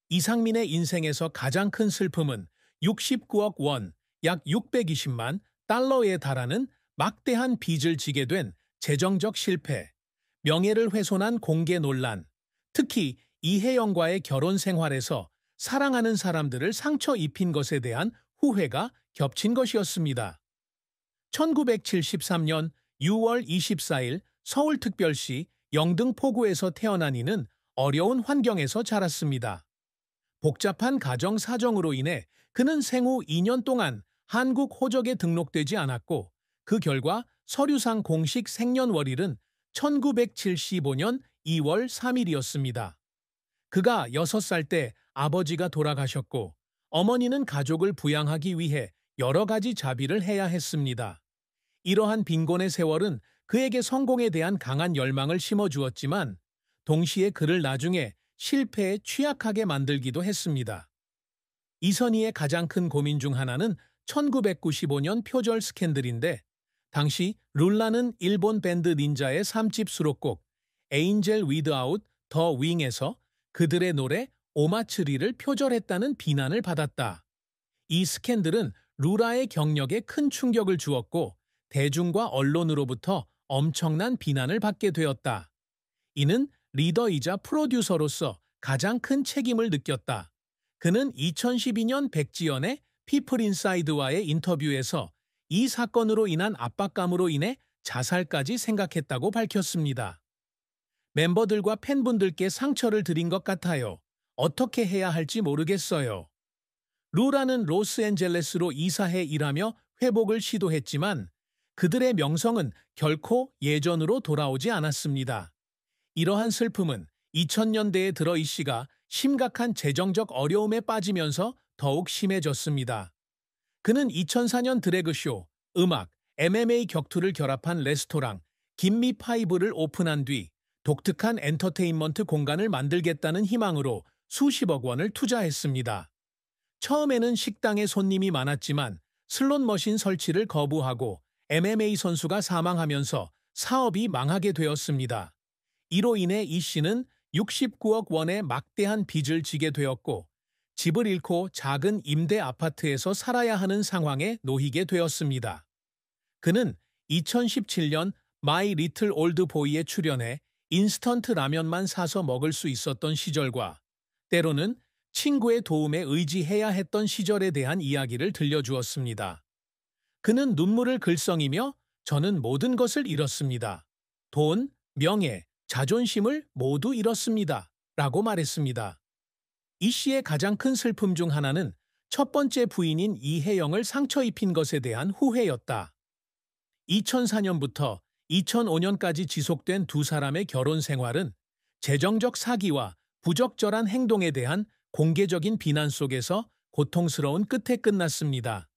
이상민의 인생에서 가장 큰 슬픔은 69억 원, 약 620만 달러에 달하는 막대한 빚을 지게 된 재정적 실패, 명예를 훼손한 공개 논란, 특히 이혜영과의 결혼 생활에서 사랑하는 사람들을 상처 입힌 것에 대한 후회가 겹친 것이었습니다. 1973년 6월 24일 서울특별시 영등포구에서 태어난 이는 어려운 환경에서 자랐습니다. 복잡한 가정 사정으로 인해 그는 생후 2년 동안 한국 호적에 등록되지 않았고 그 결과 서류상 공식 생년월일은 1975년 2월 3일이었습니다. 그가 6살 때 아버지가 돌아가셨고 어머니는 가족을 부양하기 위해 여러 가지 자비를 해야 했습니다. 이러한 빈곤의 세월은 그에게 성공에 대한 강한 열망을 심어주었지만 동시에 그를 나중에 실패에 취약하게 만들기도 했습니다. 이선희의 가장 큰 고민 중 하나는 1995년 표절 스캔들인데 당시 룰라는 일본 밴드 닌자의 3집 수록곡 Angel Without the Wing에서 그들의 노래 오마츠리를 표절했다는 비난을 받았다. 이 스캔들은 룰라의 경력에 큰 충격을 주었고 대중과 언론으로부터 엄청난 비난을 받게 되었다. 이는 리더이자 프로듀서로서 가장 큰 책임을 느꼈다. 그는 2012년 백지연의 피플 인사이드와의 인터뷰에서 이 사건으로 인한 압박감으로 인해 자살까지 생각했다고 밝혔습니다. 멤버들과 팬분들께 상처를 드린 것 같아요. 어떻게 해야 할지 모르겠어요. 루라는 로스앤젤레스로 이사해 일하며 회복을 시도했지만 그들의 명성은 결코 예전으로 돌아오지 않았습니다. 이러한 슬픔은 2000년대에 들어 이 씨가 심각한 재정적 어려움에 빠지면서 더욱 심해졌습니다. 그는 2004년 드래그쇼, 음악, MMA 격투를 결합한 레스토랑, 김미5를 오픈한 뒤 독특한 엔터테인먼트 공간을 만들겠다는 희망으로 수십억 원을 투자했습니다. 처음에는 식당에 손님이 많았지만 슬롯 머신 설치를 거부하고 MMA 선수가 사망하면서 사업이 망하게 되었습니다. 이로 인해 이 씨는 69억 원의 막대한 빚을 지게 되었고 집을 잃고 작은 임대 아파트에서 살아야 하는 상황에 놓이게 되었습니다. 그는 2017년 마이 리틀 올드 보이에 출연해 인스턴트 라면만 사서 먹을 수 있었던 시절과 때로는 친구의 도움에 의지해야 했던 시절에 대한 이야기를 들려주었습니다. 그는 눈물을 글썽이며 저는 모든 것을 잃었습니다. 돈, 명예, 자존심을 모두 잃었습니다. 라고 말했습니다. 이 씨의 가장 큰 슬픔 중 하나는 첫 번째 부인인 이혜영을 상처 입힌 것에 대한 후회였다. 2004년부터 2005년까지 지속된 두 사람의 결혼 생활은 재정적 사기와 부적절한 행동에 대한 공개적인 비난 속에서 고통스러운 끝에 끝났습니다.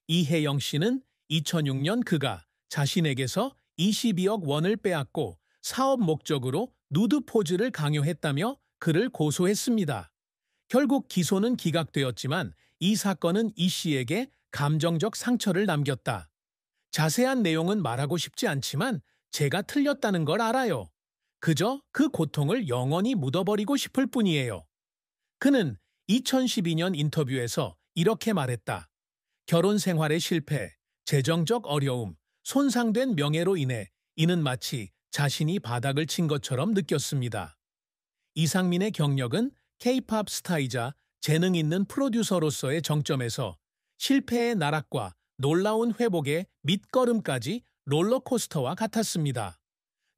이혜영 씨는 2006년 그가 자신에게서 22억 원을 빼앗고 사업 목적으로 누드 포즈를 강요했다며 그를 고소했습니다. 결국 기소는 기각되었지만 이 사건은 이 씨에게 감정적 상처를 남겼다. 자세한 내용은 말하고 싶지 않지만 제가 틀렸다는 걸 알아요. 그저 그 고통을 영원히 묻어버리고 싶을 뿐이에요. 그는 2012년 인터뷰에서 이렇게 말했다. 결혼 생활의 실패, 재정적 어려움, 손상된 명예로 인해 이는 마치 자신이 바닥을 친 것처럼 느꼈습니다. 이상민의 경력은 K-팝 스타이자 재능 있는 프로듀서로서의 정점에서 실패의 나락과 놀라운 회복의 밑거름까지 롤러코스터와 같았습니다.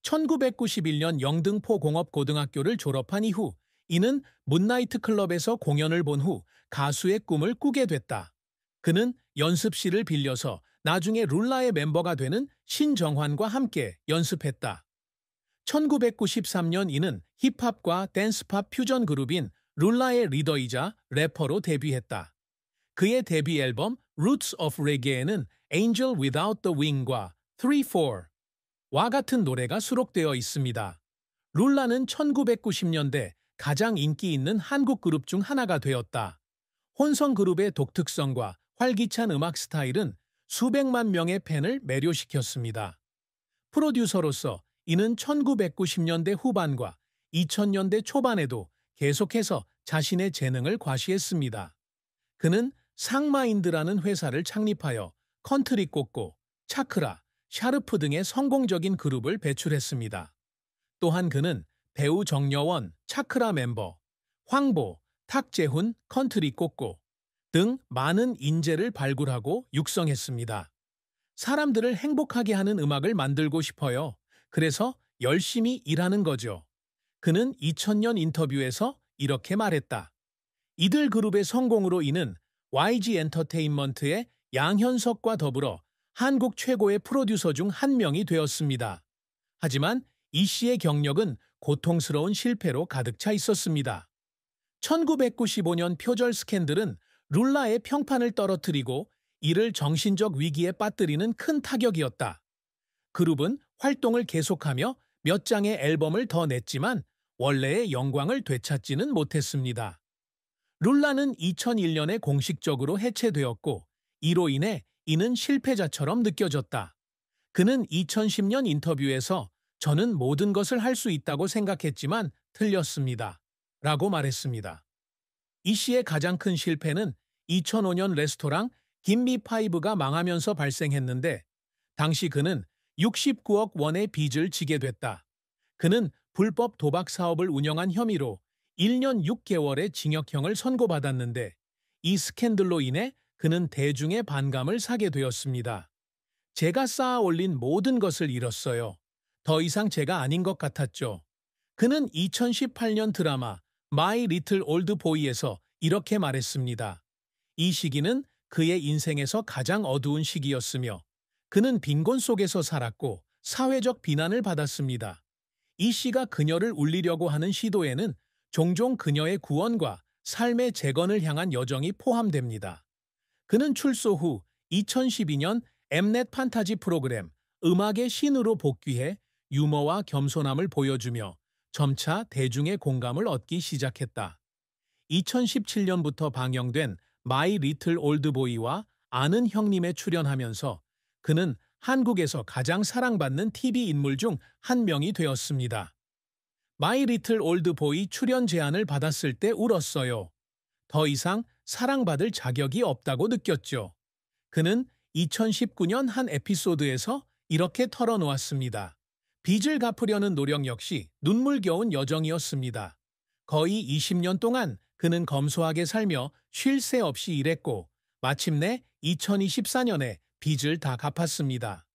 1991년 영등포 공업고등학교를 졸업한 이후 이는 문나이트 클럽에서 공연을 본 후 가수의 꿈을 꾸게 됐다. 그는 연습실을 빌려서 나중에 룰라의 멤버가 되는 신정환과 함께 연습했다. 1993년 이는 힙합과 댄스팝 퓨전 그룹인 룰라의 리더이자 래퍼로 데뷔했다. 그의 데뷔 앨범 Roots of Reggae에는 Angel Without the Wing과 3-4와 같은 노래가 수록되어 있습니다. 룰라는 1990년대 가장 인기 있는 한국 그룹 중 하나가 되었다. 혼성 그룹의 독특성과 활기찬 음악 스타일은 수백만 명의 팬을 매료시켰습니다. 프로듀서로서 이는 1990년대 후반과 2000년대 초반에도 계속해서 자신의 재능을 과시했습니다. 그는 상마인드라는 회사를 창립하여 컨트리 꼬꼬, 차크라, 샤르프 등의 성공적인 그룹을 배출했습니다. 또한 그는 배우 정여원, 차크라 멤버, 황보, 탁재훈, 컨트리 꼬꼬 등 많은 인재를 발굴하고 육성했습니다. 사람들을 행복하게 하는 음악을 만들고 싶어요. 그래서 열심히 일하는 거죠. 그는 2000년 인터뷰에서 이렇게 말했다. 이들 그룹의 성공으로 인은 YG 엔터테인먼트의 양현석과 더불어 한국 최고의 프로듀서 중 한 명이 되었습니다. 하지만 이 씨의 경력은 고통스러운 실패로 가득 차 있었습니다. 1995년 표절 스캔들은 룰라의 평판을 떨어뜨리고 이를 정신적 위기에 빠뜨리는 큰 타격이었다. 그룹은 활동을 계속하며 몇 장의 앨범을 더 냈지만 원래의 영광을 되찾지는 못했습니다. 룰라는 2001년에 공식적으로 해체되었고 이로 인해 이는 실패자처럼 느껴졌다. 그는 2010년 인터뷰에서 저는 모든 것을 할 수 있다고 생각했지만 틀렸습니다. 라고 말했습니다. 이 씨의 가장 큰 실패는 2005년 레스토랑 김미5가 망하면서 발생했는데 당시 그는 69억 원의 빚을 지게 됐다. 그는 불법 도박 사업을 운영한 혐의로 1년 6개월의 징역형을 선고받았는데 이 스캔들로 인해 그는 대중의 반감을 사게 되었습니다. 제가 쌓아 올린 모든 것을 잃었어요. 더 이상 제가 아닌 것 같았죠. 그는 2018년 드라마 마이 리틀 올드 보이에서 이렇게 말했습니다. 이 시기는 그의 인생에서 가장 어두운 시기였으며 그는 빈곤 속에서 살았고 사회적 비난을 받았습니다. 이 씨가 그녀를 울리려고 하는 시도에는 종종 그녀의 구원과 삶의 재건을 향한 여정이 포함됩니다. 그는 출소 후 2012년 엠넷 판타지 프로그램 음악의 신으로 복귀해 유머와 겸손함을 보여주며 점차 대중의 공감을 얻기 시작했다. 2017년부터 방영된 마이 리틀 올드 보이와 아는 형님에 출연하면서 그는 한국에서 가장 사랑받는 TV 인물 중 한 명이 되었습니다. 마이 리틀 올드 보이 출연 제안을 받았을 때 울었어요. 더 이상 사랑받을 자격이 없다고 느꼈죠. 그는 2019년 한 에피소드에서 이렇게 털어놓았습니다. 빚을 갚으려는 노력 역시 눈물겨운 여정이었습니다. 거의 20년 동안 그는 검소하게 살며 쉴 새 없이 일했고 마침내 2024년에 빚을 다 갚았습니다.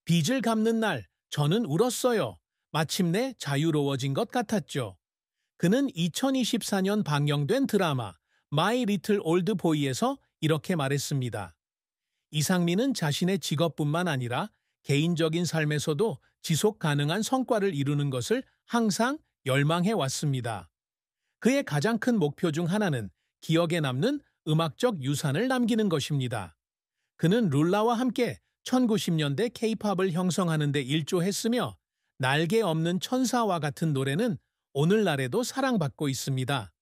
빚을 갚는 날 저는 울었어요. 마침내 자유로워진 것 같았죠. 그는 2024년 방영된 드라마 마이 리틀 올드 보이에서 이렇게 말했습니다. 이상민은 자신의 직업뿐만 아니라 개인적인 삶에서도 지속 가능한 성과를 이루는 것을 항상 열망해 왔습니다. 그의 가장 큰 목표 중 하나는 기억에 남는 음악적 유산을 남기는 것입니다. 그는 룰라와 함께 1990년대 케이팝을 형성하는 데 일조했으며 날개 없는 천사와 같은 노래는 오늘날에도 사랑받고 있습니다.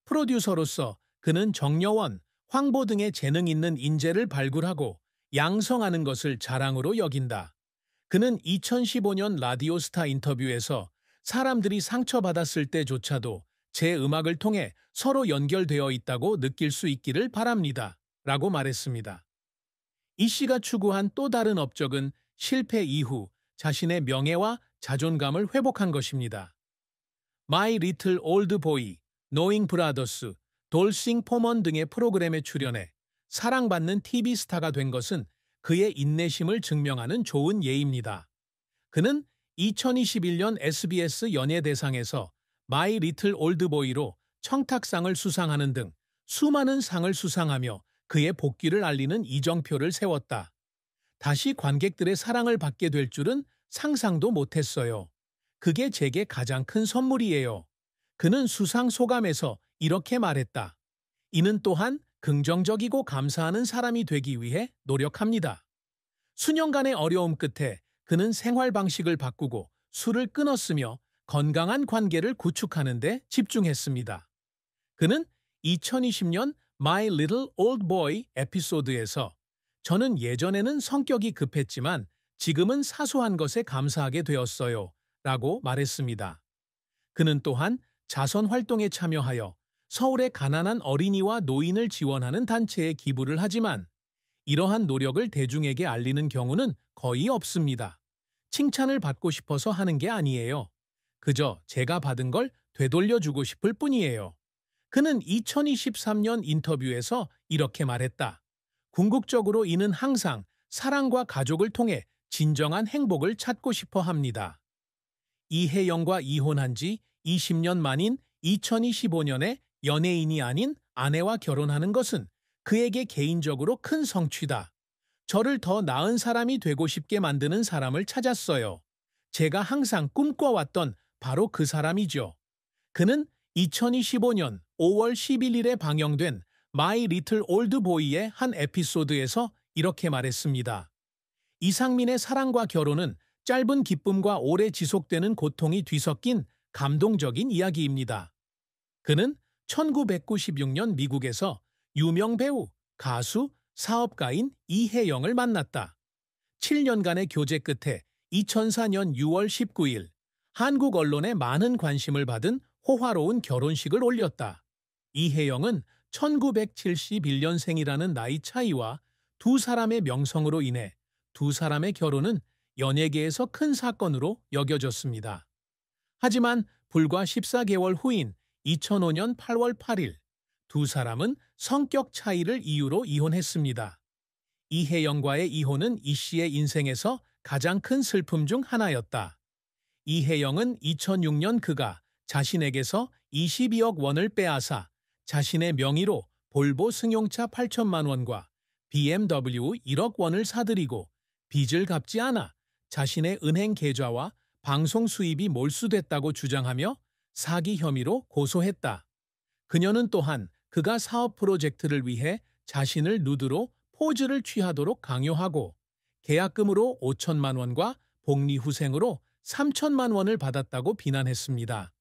프로듀서로서 그는 정여원, 황보 등의 재능 있는 인재를 발굴하고 양성하는 것을 자랑으로 여긴다. 그는 2015년 라디오스타 인터뷰에서 사람들이 상처받았을 때조차도 제 음악을 통해 서로 연결되어 있다고 느낄 수 있기를 바랍니다. 라고 말했습니다. 이 씨가 추구한 또 다른 업적은 실패 이후 자신의 명예와 자존감을 회복한 것입니다. 마이 리틀 올드 보이, 노잉 브라더스, 돌싱 포먼 등의 프로그램에 출연해 사랑받는 TV 스타가 된 것은 그의 인내심을 증명하는 좋은 예입니다. 그는 2021년 SBS 연예대상에서 마이 리틀 올드 보이로 청탁상을 수상하는 등 수많은 상을 수상하며 그의 복귀를 알리는 이정표를 세웠다. 다시 관객들의 사랑을 받게 될 줄은 상상도 못했어요. 그게 제게 가장 큰 선물이에요. 그는 수상 소감에서 이렇게 말했다. 이는 또한 긍정적이고 감사하는 사람이 되기 위해 노력합니다. 수년간의 어려움 끝에 그는 생활 방식을 바꾸고 술을 끊었으며 건강한 관계를 구축하는 데 집중했습니다. 그는 2020년 My Little Old Boy 에피소드에서 저는 예전에는 성격이 급했지만 지금은 사소한 것에 감사하게 되었어요. 라고 말했습니다. 그는 또한 자선 활동에 참여하여 서울의 가난한 어린이와 노인을 지원하는 단체에 기부를 하지만 이러한 노력을 대중에게 알리는 경우는 거의 없습니다. 칭찬을 받고 싶어서 하는 게 아니에요. 그저 제가 받은 걸 되돌려주고 싶을 뿐이에요. 그는 2023년 인터뷰에서 이렇게 말했다. 궁극적으로 이는 항상 사랑과 가족을 통해 진정한 행복을 찾고 싶어 합니다. 이혜영과 이혼한 지 20년 만인 2025년에 연예인이 아닌 아내와 결혼하는 것은 그에게 개인적으로 큰 성취다. 저를 더 나은 사람이 되고 싶게 만드는 사람을 찾았어요. 제가 항상 꿈꿔왔던 바로 그 사람이죠. 그는 2025년 5월 11일에 방영된 마이 리틀 올드 보이의 한 에피소드에서 이렇게 말했습니다. 이상민의 사랑과 결혼은 짧은 기쁨과 오래 지속되는 고통이 뒤섞인 감동적인 이야기입니다. 그는 1996년 미국에서 유명 배우, 가수, 사업가인 이혜영을 만났다. 7년간의 교제 끝에 2004년 6월 19일 한국 언론에 많은 관심을 받은 호화로운 결혼식을 올렸다. 이혜영은 1971년생이라는 나이 차이와 두 사람의 명성으로 인해 두 사람의 결혼은 연예계에서 큰 사건으로 여겨졌습니다. 하지만 불과 14개월 후인 2005년 8월 8일 두 사람은 성격 차이를 이유로 이혼했습니다. 이혜영과의 이혼은 이 씨의 인생에서 가장 큰 슬픔 중 하나였다. 이혜영은 2006년 그가 자신에게서 22억 원을 빼앗아 자신의 명의로 볼보 승용차 8천만 원과 BMW 1억 원을 사들이고 빚을 갚지 않아 자신의 은행 계좌와 방송 수입이 몰수됐다고 주장하며 사기 혐의로 고소했다. 그녀는 또한 그가 사업 프로젝트를 위해 자신을 누드로 포즈를 취하도록 강요하고 계약금으로 5천만 원과 복리후생으로 3천만 원을 받았다고 비난했습니다.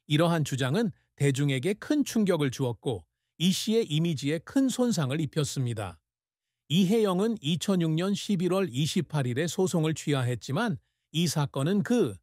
이러한 주장은 대중에게 큰 충격을 주었고 이 씨의 이미지에 큰 손상을 입혔습니다. 이혜영은 2006년 11월 28일에 소송을 취하했지만 이 사건은 그